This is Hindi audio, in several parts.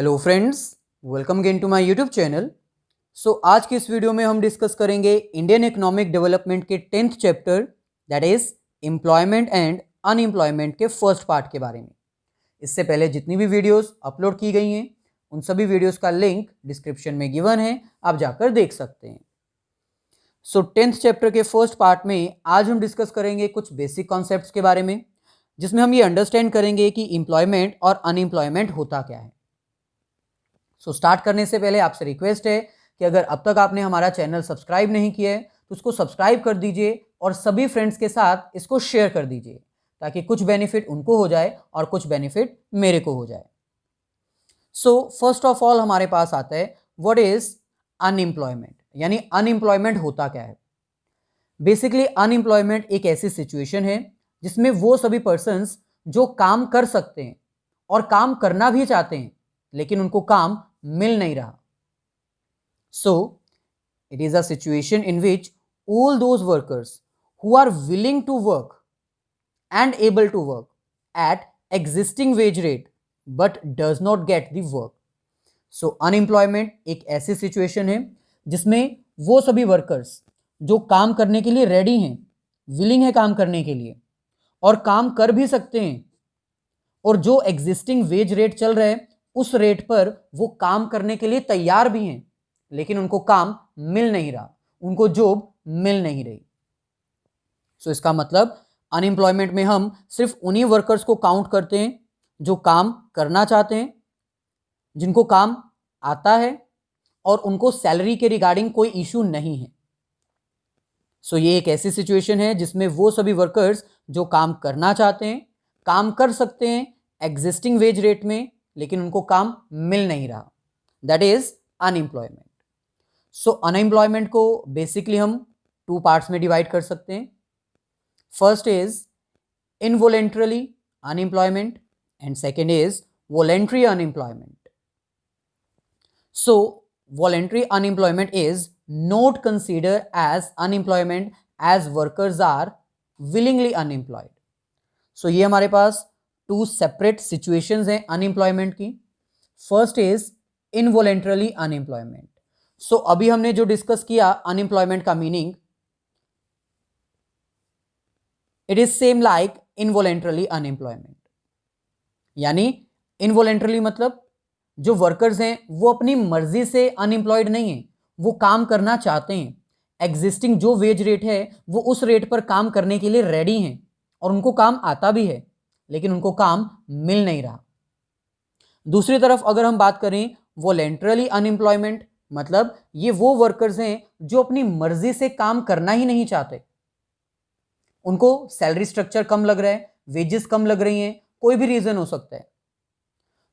Hello friends, welcome again to my YouTube channel. आज की इस वीडियो में हम डिस्कस करेंगे इंडियन इकोनॉमिक डेवलपमेंट के 10th chapter that is employment and unemployment के फर्स्ट पार्ट के बारे में। इससे पहले जितनी भी वीडियोस अपलोड की गई हैं उन सभी वीडियोस का लिंक डिस्क्रिप्शन में गिवन है, आप जाकर देख सकते हैं। 10th चैप्टर के फर्स्ट पार्ट में आज हम डिस्कस करेंगे कुछ बेसिक कॉन्सेप्ट्स के बारे में, जिसमें हम ये अंडरस्टैंड करेंगे कि एम्प्लॉयमेंट और अनएम्प्लॉयमेंट होता क्या है। स्टार्ट करने से पहले आपसे रिक्वेस्ट है कि अगर अब तक आपने हमारा चैनल सब्सक्राइब नहीं किया है तो उसको सब्सक्राइब कर दीजिए और सभी फ्रेंड्स के साथ इसको शेयर कर दीजिए ताकि कुछ बेनिफिट उनको हो जाए और कुछ बेनिफिट मेरे को हो जाए। फर्स्ट ऑफ ऑल हमारे पास आता है व्हाट इज अनएम्प्लॉयमेंट, यानी अनएम्प्लॉयमेंट होता क्या है। बेसिकली अनएम्प्लॉयमेंट एक ऐसी सिचुएशन है जिसमें वो सभी पर्सन्स जो काम कर सकते हैं और काम करना भी चाहते हैं लेकिन उनको काम मिल नहीं रहा। It is a situation in which all those workers who are willing to work and able to work at existing wage rate but does not get the work. Unemployment एक ऐसी सिचुएशन है जिसमें वो सभी वर्कर्स जो काम करने के लिए रेडी हैं, विलिंग है काम करने के लिए और काम कर भी सकते हैं, और जो एग्जिस्टिंग वेज रेट चल रहा है उस रेट पर वो काम करने के लिए तैयार भी हैं लेकिन उनको काम मिल नहीं रहा, उनको जॉब मिल नहीं रही। इसका मतलब अनएम्प्लॉयमेंट में हम सिर्फ उन्हीं वर्कर्स को काउंट करते हैं जो काम करना चाहते हैं, जिनको काम आता है और उनको सैलरी के रिगार्डिंग कोई इशू नहीं है। ये एक ऐसी सिचुएशन है जिसमें वो सभी वर्कर्स जो काम करना चाहते हैं, काम कर सकते हैं एग्जिस्टिंग वेज रेट में, लेकिन उनको काम मिल नहीं रहा, दैट इज अनएम्प्लॉयमेंट। अनएम्प्लॉयमेंट को बेसिकली हम टू पार्ट्स में डिवाइड कर सकते हैं। First is involuntarily unemployment and second is voluntary unemployment. Voluntary unemployment is not consider as unemployment as workers are willingly unemployed. ये हमारे पास टू सेपरेट सिचुएशंस हैं अनएम्प्लॉयमेंट की। First is involuntarily unemployment. अभी हमने जो डिस्कस किया अनएम्प्लॉयमेंट का meaning, it is same like involuntarily unemployment. यानी इनवॉलेंटरली मतलब जो वर्कर्स हैं वो अपनी मर्जी से अनएम्प्लॉयड नहीं है, वो काम करना चाहते हैं, एग्जिस्टिंग जो वेज रेट है वो उस रेट पर काम करने के लिए रेडी हैं और उनको काम आता भी है लेकिन उनको काम मिल नहीं रहा। दूसरी तरफ अगर हम बात करें वॉलेंटरली अनएम्प्लॉयमेंट, मतलब ये वो वर्कर्स हैं जो अपनी मर्जी से काम करना ही नहीं चाहते, उनको सैलरी स्ट्रक्चर कम लग रहा है, वेजेस कम लग रही हैं, कोई भी रीजन हो सकता है।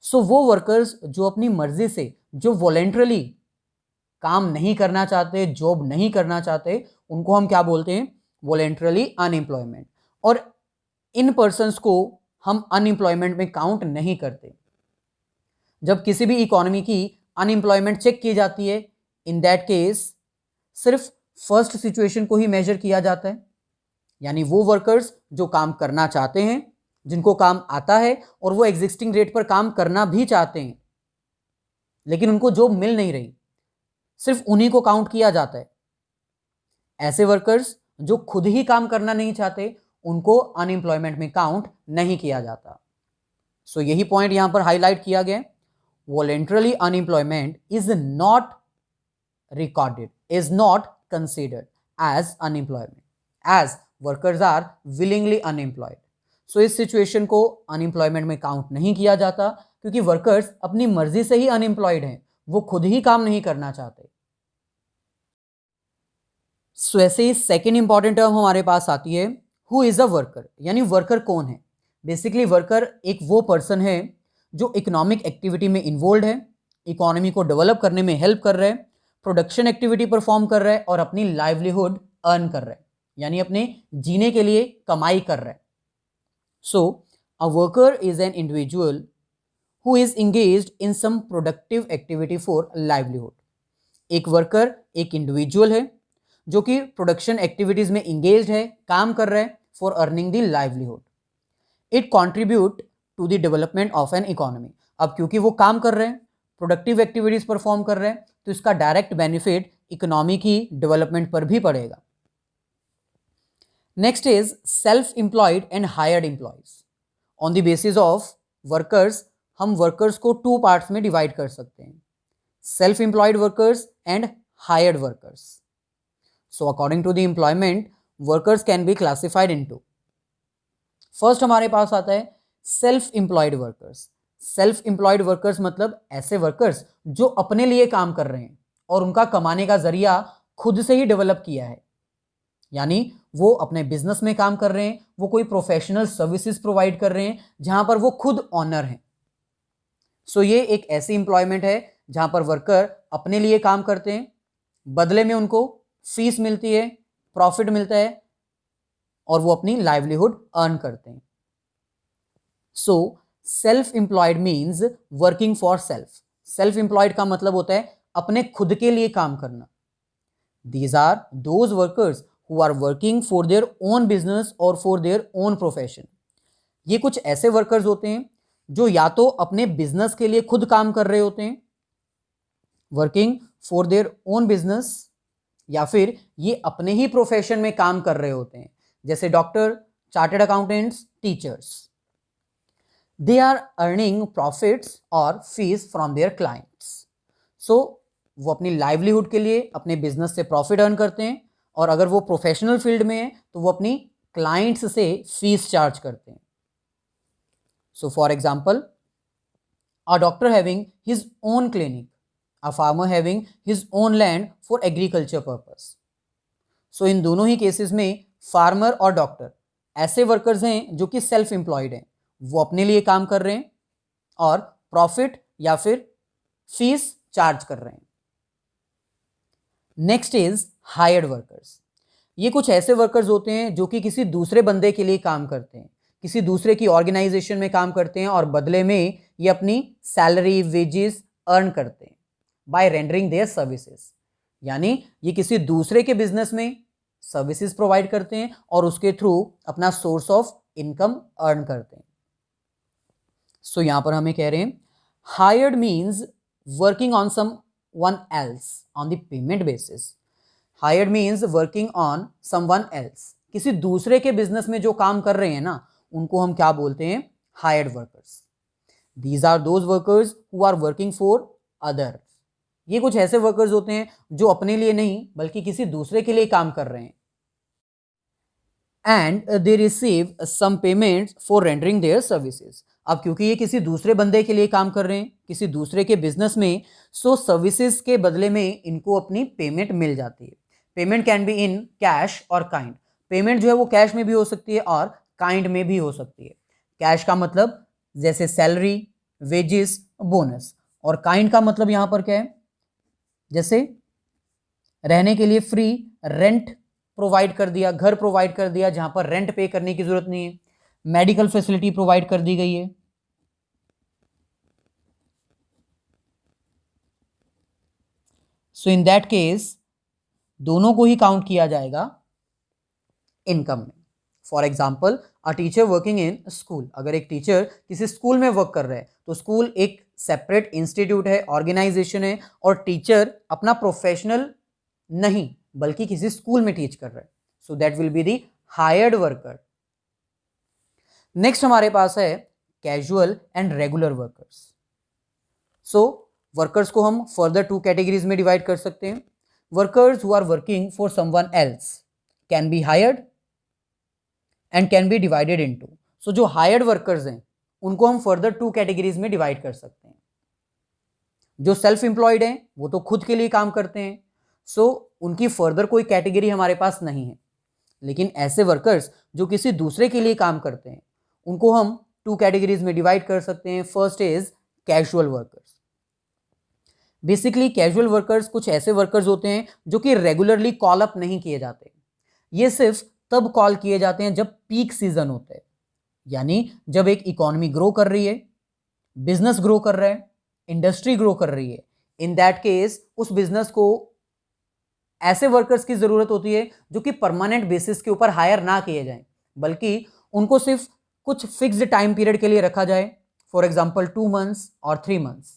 वो वर्कर्स जो अपनी मर्जी से, जो वॉलेंटरली काम नहीं करना चाहते, जॉब नहीं करना चाहते, उनको हम क्या बोलते हैं, वॉलेंटरली अनएम्प्लॉयमेंट। और इन पर्सन्स को हम अनएम्प्लॉयमेंट में काउंट नहीं करते। जब किसी भी इकोनॉमी की अनएम्प्लॉयमेंट चेक की जाती है, इन दैट केस सिर्फ फर्स्ट सिचुएशन को ही मेजर किया जाता है, यानी वो वर्कर्स जो काम करना चाहते हैं, जिनको काम आता है और वो एग्जिस्टिंग रेट पर काम करना भी चाहते हैं लेकिन उनको जॉब मिल नहीं रही, सिर्फ उन्हीं को काउंट किया जाता है। ऐसे वर्कर्स जो खुद ही काम करना नहीं चाहते उनको अनएम्प्लॉयमेंट में काउंट नहीं किया जाता। यही पॉइंट यहां पर हाईलाइट किया गया। Voluntarily unemployment is not recorded, is not considered as unemployment as workers are willingly unemployed. इस सिचुएशन को अनएम्प्लॉयमेंट में काउंट नहीं किया जाता क्योंकि वर्कर्स अपनी मर्जी से ही अनएम्प्लॉयड हैं, वो खुद ही काम नहीं करना चाहते। ऐसे ही सेकेंड इंपॉर्टेंट टर्म हमारे पास आती है हु इज अ वर्कर, यानी वर्कर कौन है। बेसिकली वर्कर एक वो पर्सन है जो इकोनॉमिक एक्टिविटी में इन्वॉल्व है, इकोनॉमी को डेवलप करने में हेल्प कर रहा है, प्रोडक्शन एक्टिविटी परफॉर्म कर रहा है और अपनी लाइवलीहुड अर्न कर रहा है, यानी अपने जीने के लिए कमाई कर रहा है। A worker is an individual who is engaged in some productive activity for livelihood. एक वर्कर एक इंडिविजुअल है जो कि प्रोडक्शन एक्टिविटीज में इंगेज्ड है, काम कर रहा है for earning the livelihood. It contribute to the development of an economy. अब क्योंकि वो काम कर रहे हैं प्रोडक्टिव एक्टिविटीज परफॉर्म कर रहे हैं, तो इसका डायरेक्ट बेनिफिट इकोनॉमी की डेवलपमेंट पर भी पड़ेगा। Next is self employed and hired employees. On the basis of workers हम वर्कर्स को टू पार्ट्स में डिवाइड कर सकते हैं, self employed workers and hired workers. So according to the employment workers can be classified into, first हमारे पास आता है self employed workers. Self employed workers मतलब ऐसे वर्कर्स जो अपने लिए काम कर रहे हैं और उनका कमाने का जरिया खुद से ही डेवलप किया है, यानी वो अपने बिजनेस में काम कर रहे हैं, वो कोई प्रोफेशनल सर्विसेज प्रोवाइड कर रहे हैं जहां पर वो खुद ऑनर हैं। सो ये एक ऐसी एम्प्लॉयमेंट है जहां पर वर्कर अपने लिए काम करते हैं, बदले में उनको फीस मिलती है, प्रॉफिट मिलता है और वो अपनी लाइवलीहुड अर्न करते हैं। So self employed means working for self. Self employed का मतलब होता है अपने खुद के लिए काम करना। These are those workers who are working for their own business और फॉर देयर ओन प्रोफेशन। ये कुछ ऐसे वर्कर्स होते हैं जो या तो अपने बिजनेस के लिए खुद काम कर रहे होते हैं, working for their own business, या फिर ये अपने ही प्रोफेशन में काम कर रहे होते हैं, जैसे doctor, chartered accountants, teachers. They are earning profits और fees from their clients. So वो अपनी लाइवलीहुड के लिए अपने बिजनेस से प्रॉफिट अर्न करते हैं, और अगर वो प्रोफेशनल फील्ड में है तो वो अपनी क्लाइंट्स से फीस चार्ज करते हैं। So for example, a doctor having his own clinic, a farmer having his own land for agriculture purpose. So इन दोनों ही केसेस में फार्मर और डॉक्टर ऐसे वर्कर्स हैं जो कि सेल्फ एम्प्लॉयड हैं, वो अपने लिए काम कर रहे हैं और प्रॉफिट या फिर फीस चार्ज कर रहे हैं। Next is hired workers. ये कुछ ऐसे वर्कर्स होते हैं जो कि किसी दूसरे बंदे के लिए काम करते हैं, किसी दूसरे की ऑर्गेनाइजेशन में काम करते हैं और बदले में ये अपनी सैलरी, वेजेस अर्न करते हैं बाय रेंडरिंग देयर सर्विसेज। यानी ये किसी दूसरे के बिजनेस में सर्विसेज प्रोवाइड करते हैं और उसके थ्रू अपना सोर्स ऑफ इनकम अर्न करते हैं। सो यहां पर हमें कह रहे हैं hired means working on someone else on the payment basis. Hired means working on someone else. किसी दूसरे के बिजनेस में जो काम कर रहे हैं ना, उनको हम क्या बोलते हैं? Hired workers. These are those workers who are working for others. ये कुछ ऐसे वर्कर्स होते हैं जो अपने लिए नहीं बल्कि किसी दूसरे के लिए काम कर रहे हैं, and they receive some payment for rendering their services. अब क्योंकि ये किसी दूसरे बंदे के लिए काम कर रहे हैं, किसी दूसरे के बिजनेस में, सो सर्विसेज के बदले में इनको अपनी पेमेंट मिल जाती है। Payment can be in cash और काइंड। पेमेंट जो है वो कैश में भी हो सकती है और काइंड में भी हो सकती है। कैश का मतलब जैसे सैलरी, वेजेस, बोनस, और काइंड का मतलब यहाँ पर क्या है, जैसे रहने के लिए फ्री रेंट प्रोवाइड कर दिया, घर प्रोवाइड कर दिया जहां पर रेंट पे करने की जरूरत नहीं है, मेडिकल फैसिलिटी प्रोवाइड कर दी गई है। सो इन दैट केस दोनों को ही काउंट किया जाएगा इनकम में। For example, a teacher working in school. अगर एक टीचर किसी स्कूल में वर्क कर रहा है तो स्कूल एक सेपरेट इंस्टीट्यूट है, ऑर्गेनाइजेशन है, और टीचर अपना प्रोफेशनल नहीं बल्कि किसी स्कूल में टीच कर रहा है। So that will be the hired worker. Next हमारे पास है casual and regular workers. So workers को हम फर्दर टू कैटेगरीज में डिवाइड कर सकते हैं। Workers who are working for someone else can be hired and can be divided into. So जो हायर्ड वर्कर्स हैं उनको हम फर्दर टू कैटेगरीज में डिवाइड कर सकते हैं। जो सेल्फ एम्प्लॉयड हैं वो तो खुद के लिए काम करते हैं, सो उनकी फर्दर कोई कैटेगरी हमारे पास नहीं है। लेकिन ऐसे वर्कर्स जो किसी दूसरे के लिए काम करते हैं उनको हम टू कैटेगरीज में डिवाइड कर सकते हैं। First is casual workers. Basically casual workers कुछ ऐसे वर्कर्स होते हैं जो कि रेगुलरली कॉल अप नहीं किए जाते। ये सिर्फ तब कॉल किए जाते हैं जब पीक सीजन होता है, यानी जब एक इकोनॉमी ग्रो कर रही है, बिजनेस ग्रो कर रहा है, इंडस्ट्री ग्रो कर रही है। इन दैट केस उस बिजनेस को ऐसे वर्कर्स की जरूरत होती है जो कि परमानेंट बेसिस के ऊपर हायर ना किए जाएं, बल्कि उनको सिर्फ कुछ फिक्स्ड टाइम पीरियड के लिए रखा जाए, फॉर एग्जांपल 2 months और 3 months।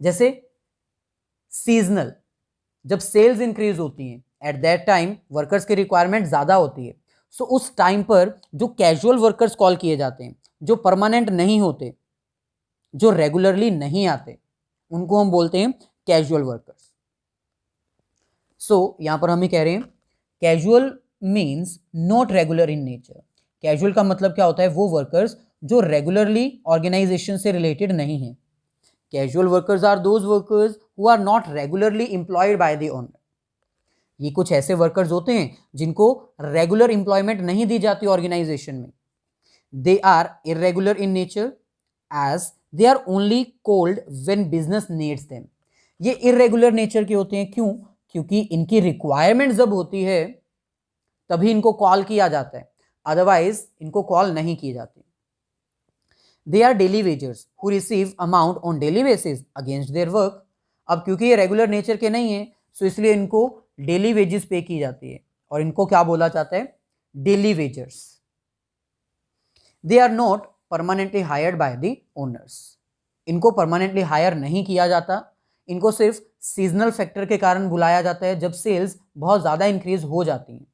जैसे सीजनल, जब सेल्स इंक्रीज होती हैं एट दैट टाइम वर्कर्स की रिक्वायरमेंट ज़्यादा होती है, सो उस टाइम पर जो कैजुअल वर्कर्स कॉल किए जाते हैं, जो परमानेंट नहीं होते, जो रेगुलरली नहीं आते, उनको हम बोलते हैं कैजुअल वर्कर्स। सो यहां पर हम ये कह रहे हैं casual means not regular in nature. Casual का मतलब क्या होता है? वो वर्कर्स जो रेगुलरली ऑर्गेनाइजेशन से रिलेटेड नहीं है। Casual workers are those workers who are not regularly employed by the owner. ये कुछ ऐसे वर्कर्स होते हैं जिनको रेगुलर एम्प्लॉयमेंट नहीं दी जाती ऑर्गेनाइजेशन में। They are irregular in nature as they are only called when business needs them. ये इरेगुलर नेचर के होते हैं। क्यों? क्योंकि इनकी रिक्वायरमेंट जब होती है तभी इनको कॉल किया जाता है, अदरवाइज इनको कॉल नहीं की जाती। They are daily wagers who receive amount on daily basis against their work. अब क्योंकि ये रेगुलर नेचर के नहीं है, सो इसलिए इनको डेली वेजेस पे की जाती है और इनको क्या बोला जाता है? Daily wagers. They are not permanently hired by the owners. इनको परमानेंटली हायर नहीं किया जाता, इनको सिर्फ सीजनल फैक्टर के कारण बुलाया जाता है जब सेल्स बहुत ज्यादा इंक्रीज हो जाती हैं।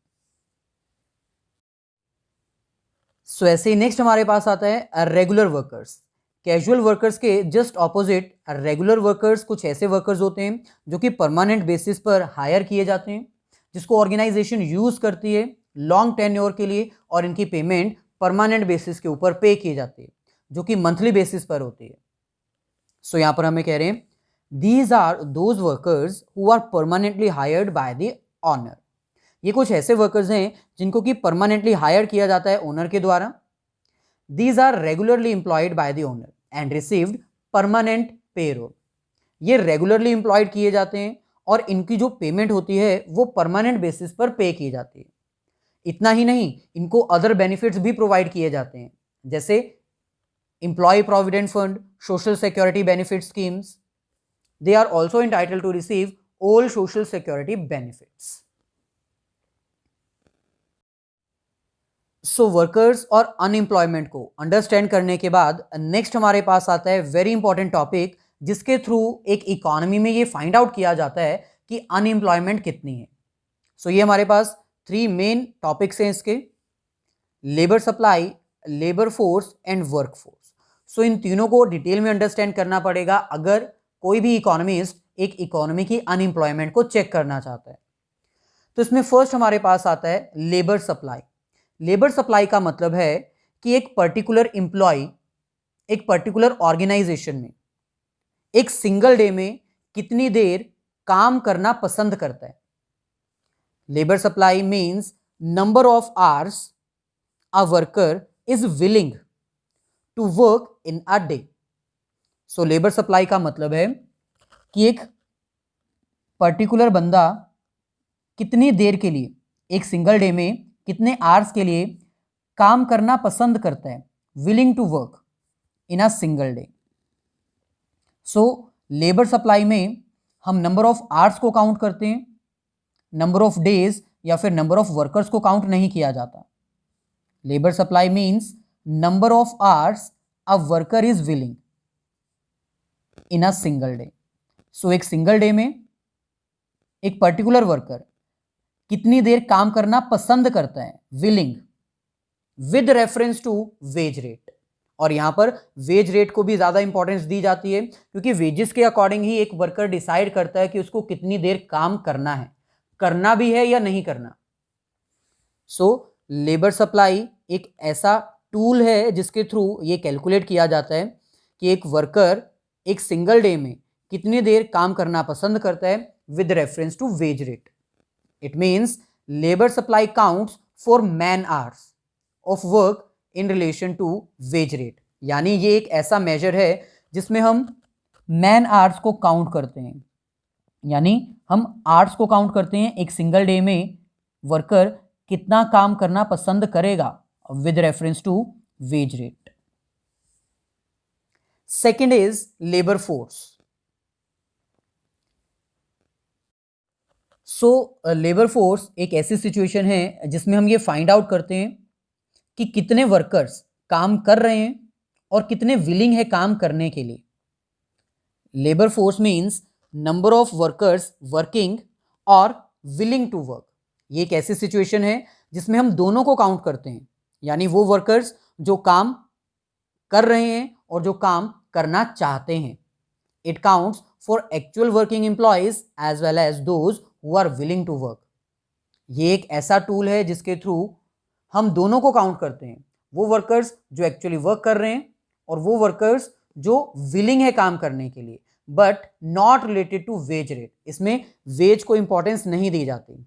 सो ऐसे ही नेक्स्ट हमारे पास आता है रेगुलर वर्कर्स। कैजुअल वर्कर्स के जस्ट ऑपोजिट रेगुलर वर्कर्स कुछ ऐसे वर्कर्स होते हैं जो कि परमानेंट बेसिस पर हायर किए जाते हैं, जिसको ऑर्गेनाइजेशन यूज करती है लॉन्ग टेन्योर के लिए, और इनकी पेमेंट परमानेंट बेसिस के ऊपर पे की जाती है जो कि मंथली बेसिस पर होती है। सो यहां पर हमें कह रहे हैं these are those workers who are permanently hired by the owner. ये कुछ ऐसे वर्कर्स हैं जिनको कि परमानेंटली हायर किया जाता है ओनर के द्वारा। These are regularly employed by the owner and received permanent payroll. ये रेगुलरली एम्प्लॉयड किए जाते हैं और इनकी जो पेमेंट होती है वो परमानेंट बेसिस पर पे की जाती है। इतना ही नहीं, इनको अदर बेनिफिट्स भी प्रोवाइड किए जाते हैं, जैसे employee provident fund, social security benefit schemes. They are also entitled to receive all social security benefits. So workers और अनएम्प्लॉयमेंट को अंडरस्टैंड करने के बाद नेक्स्ट हमारे पास आता है वेरी इंपॉर्टेंट टॉपिक, जिसके थ्रू एक इकोनॉमी में ये फाइंड आउट किया जाता है कि अनएम्प्लॉयमेंट कितनी है। सो ये हमारे पास 3 मेन टॉपिक्स हैं इसके, labour supply, labour force and work force. So इन तीनों को डिटेल में अंडरस्टैंड करना पड़ेगा अगर कोई भी इकोनॉमिस्ट एक इकोनॉमी की अनएम्प्लॉयमेंट को चेक करना चाहता है। तो इसमें फर्स्ट हमारे पास आता है लेबर सप्लाई। लेबर सप्लाई का मतलब है कि एक पर्टिकुलर एम्प्लॉय एक पर्टिकुलर ऑर्गेनाइजेशन में एक सिंगल डे में कितनी देर काम करना पसंद करता है। Labour supply means number of hours a worker is willing to work in a day. So labour supply का मतलब है कि एक पर्टिकुलर बंदा कितनी देर के लिए एक सिंगल डे में कितने आवर्स के लिए काम करना पसंद करता है, willing to work in a single day. So labour supply में हम नंबर ऑफ आवर्स को काउंट करते हैं, नंबर ऑफ डेज या फिर नंबर ऑफ वर्कर्स को काउंट नहीं किया जाता। Labour supply means number of hours a worker is willing in a single day. So एक सिंगल डे में एक पर्टिकुलर वर्कर कितनी देर काम करना पसंद करता है, willing, with reference to wage rate. और यहां पर वेज रेट को भी ज्यादा इंपॉर्टेंस दी जाती है क्योंकि वेजेस के अकॉर्डिंग ही एक वर्कर डिसाइड करता है कि उसको कितनी देर काम करना है, करना भी है या नहीं करना। सो लेबर सप्लाई एक ऐसा टूल है जिसके थ्रू ये कैलकुलेट किया जाता है कि एक वर्कर एक सिंगल डे में कितनी देर काम करना पसंद करता है with reference to wage rate. It means labor supply counts for man hours of work in relation to wage rate। यानी ये एक ऐसा मेजर है जिसमें हम मैन आवर्स को काउंट करते हैं, यानी हम आवर्स को काउंट करते हैं एक सिंगल डे में वर्कर कितना काम करना पसंद करेगा with reference to wage rate. Second is labour force. So labour force एक ऐसी सिचुएशन है जिसमें हम ये फाइंड आउट करते हैं कि कितने वर्कर्स काम कर रहे हैं और कितने विलिंग है काम करने के लिए। Labour force means number of workers working और विलिंग टू वर्क। ये एक ऐसी सिचुएशन है जिसमें हम दोनों को काउंट करते हैं, यानी वो वर्कर्स जो काम कर रहे हैं और जो काम करना चाहते हैं। It counts for actual working employees as well as those who are willing to work. ये एक ऐसा टूल है जिसके थ्रू हम दोनों को काउंट करते हैं, वो वर्कर्स जो एक्चुअली वर्क कर रहे हैं और वो वर्कर्स जो विलिंग है काम करने के लिए, but not related to wage rate. इसमें वेज को इंपॉर्टेंस नहीं दी जाती।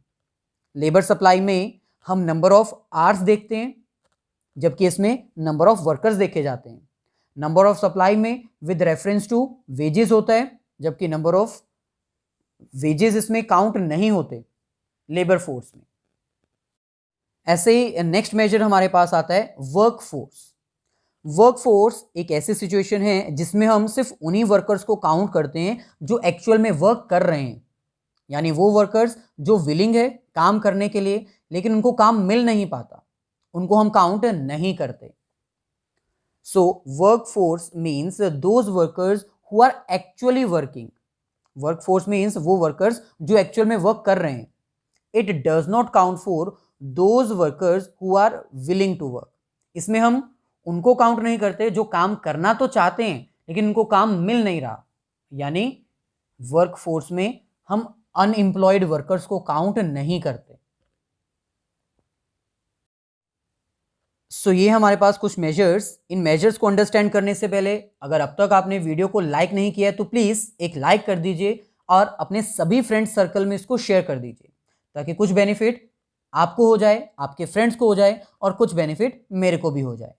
लेबर सप्लाई में हम नंबर ऑफ आवर्स देखते हैं, जबकि इसमें नंबर ऑफ वर्कर्स देखे जाते हैं। नंबर ऑफ सप्लाई में विद रेफरेंस टू वेजेस होता है, जबकि नंबर ऑफ वेजेस इसमें काउंट नहीं होते लेबर फोर्स में। ऐसे ही नेक्स्ट मेजर हमारे पास आता है वर्क फोर्स। वर्क फोर्स एक ऐसी सिचुएशन है जिसमें हम सिर्फ उन्हीं वर्कर्स को काउंट करते हैं जो एक्चुअल में वर्क कर रहे हैं, यानी वो वर्कर्स जो विलिंग है काम करने के लिए लेकिन उनको काम मिल नहीं पाता, उनको हम काउंट नहीं करते। So work force means those workers who are actually working. Work force means वो वर्कर्स जो एक्चुअल में वर्क कर रहे हैं। It does not count for those workers who are willing to work. इसमें हम उनको काउंट नहीं करते जो काम करना तो चाहते हैं लेकिन उनको काम मिल नहीं रहा, यानी वर्क फोर्स में हम अनएम्प्लॉयड वर्कर्स को काउंट नहीं करते। सो ये हमारे पास कुछ मेजर्स। इन मेजर्स को अंडरस्टैंड करने से पहले अगर अब तक आपने वीडियो को लाइक नहीं किया है तो प्लीज़ एक लाइक कर दीजिए और अपने सभी फ्रेंड्स सर्कल में इसको शेयर कर दीजिए, ताकि कुछ बेनिफिट आपको हो जाए, आपके फ्रेंड्स को हो जाए और कुछ बेनिफिट मेरे को भी हो जाए।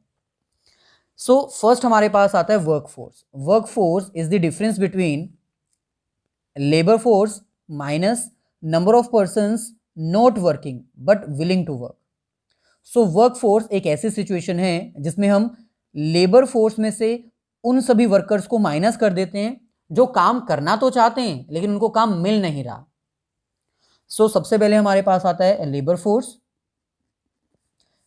सो फर्स्ट हमारे पास आता है work force. Work force is the difference between labour force minus number of persons not working but willing to work. So work force एक ऐसी सिचुएशन है जिसमें हम लेबर फोर्स में से उन सभी वर्कर्स को माइनस कर देते हैं जो काम करना तो चाहते हैं लेकिन उनको काम मिल नहीं रहा। सो सबसे पहले हमारे पास आता है लेबर फोर्स।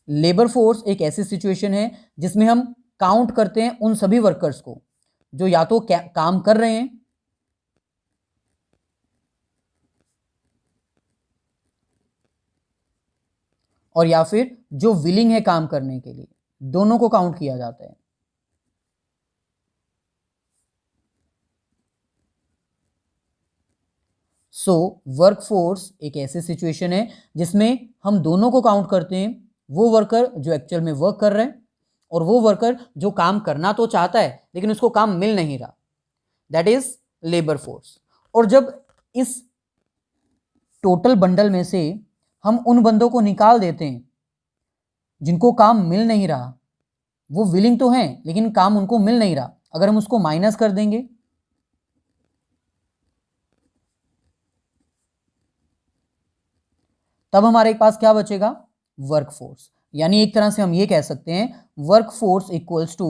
लेबर फोर्स एक ऐसी सिचुएशन है जिसमें हम काउंट करते हैं उन सभी वर्कर्स को जो या तो काम कर रहे हैं और या फिर जो विलिंग है काम करने के लिए, दोनों को काउंट किया जाता है। सो वर्क फोर्स एक ऐसी सिचुएशन है जिसमें हम दोनों को काउंट करते हैं, वो वर्कर जो एक्चुअल में वर्क कर रहे हैं और वो वर्कर जो काम करना तो चाहता है लेकिन उसको काम मिल नहीं रहा, दैट इज लेबर फोर्स। और जब इस टोटल बंडल में से हम उन बंदों को निकाल देते हैं जिनको काम मिल नहीं रहा, वो विलिंग तो हैं लेकिन काम उनको मिल नहीं रहा, अगर हम उसको माइनस कर देंगे तब हमारे पास क्या बचेगा, वर्क फोर्स। यानी एक तरह से हम ये कह सकते हैं work force equals to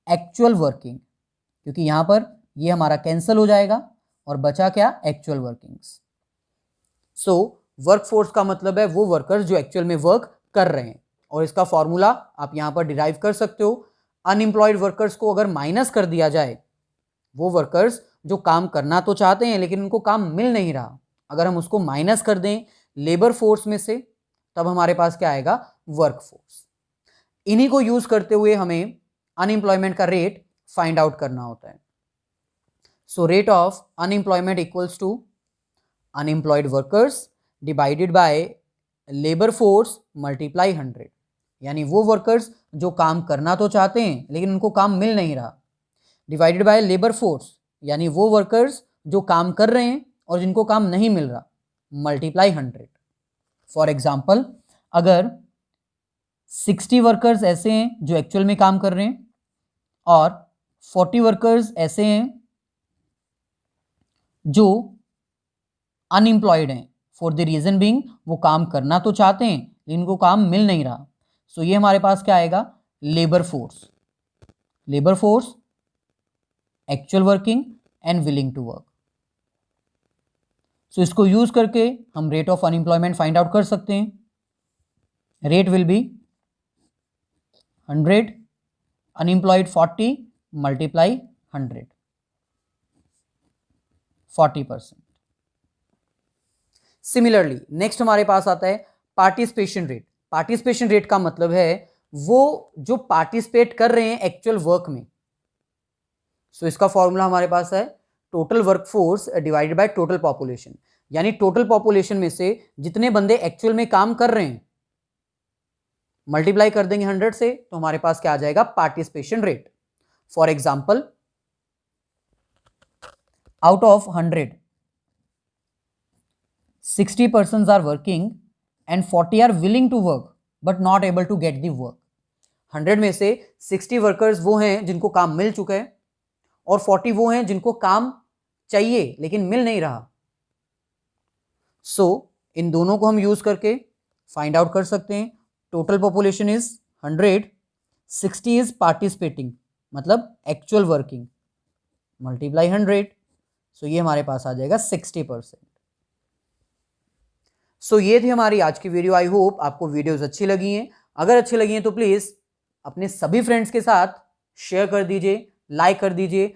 actual working, क्योंकि यहां पर ये हमारा कैंसिल हो जाएगा और बचा क्या, एक्चुअल वर्किंग्स। सो वर्क फोर्स का मतलब है वो वर्कर्स जो एक्चुअल में वर्क कर रहे हैं, और इसका फॉर्मूला आप यहां पर डिराइव कर सकते हो। अनएम्प्लॉयड वर्कर्स को अगर माइनस कर दिया जाए, वो वर्कर्स जो काम करना तो चाहते हैं लेकिन उनको काम मिल नहीं रहा, अगर हम उसको माइनस कर दें लेबर फोर्स में से, तब हमारे पास क्या आएगा, वर्क फोर्स। इन्हीं को यूज करते हुए हमें अनएम्प्लॉयमेंट का रेट फाइंड आउट करना होता है। So rate of unemployment equals to unemployed workers divided by labour force multiply 100। यानी वो वर्कर्स जो काम करना तो चाहते हैं लेकिन उनको काम मिल नहीं रहा, डिवाइडेड बाय लेबर फोर्स, यानी वो वर्कर्स जो काम कर रहे हैं और जिनको काम नहीं मिल रहा, मल्टीप्लाई 100। फॉर एग्जाम्पल, अगर 60 वर्कर्स ऐसे हैं जो एक्चुअल में काम कर रहे हैं और 40 वर्कर्स ऐसे हैं जो अनएम्प्लॉयड हैं, फॉर द रीजन बीइंग वो काम करना तो चाहते हैं लेकिन उनको काम मिल नहीं रहा। सो ये हमारे पास क्या आएगा, labour force. Labour force, actual working and willing to work. So इसको यूज करके हम rate of unemployment find out कर सकते हैं। Rate will be 100 unemployed 40 multiply 100। 40%। Similarly next हमारे पास आता है पार्टिसिपेशन रेट। पार्टिसिपेशन रेट का मतलब है वो जो पार्टिसिपेट कर रहे हैं एक्चुअल वर्क में। सो इसका फॉर्मूला हमारे पास है total workforce divided by total population, यानी टोटल पॉपुलेशन में से जितने बंदे एक्चुअल में काम कर रहे हैं मल्टीप्लाई कर देंगे 100 से, तो हमारे पास क्या आ जाएगा, participation rate. For example, out of 100 60 persons are working and 40 are willing to work but not able to get the work। 100 में से 60 वर्कर्स वो हैं जिनको काम मिल चुका है और 40 वो हैं जिनको काम चाहिए लेकिन मिल नहीं रहा। सो इन दोनों को हम यूज करके फाइंड आउट कर सकते हैं। Total population is 100, 60 is participating मतलब एक्चुअल वर्किंग, मल्टीप्लाई 100, सो ये हमारे पास आ जाएगा 60%। सो ये थी हमारी आज की वीडियो। आई होप आपको वीडियोस अच्छी लगी हैं। अगर अच्छी लगी हैं तो प्लीज अपने सभी फ्रेंड्स के साथ शेयर कर दीजिए, लाइक कर दीजिए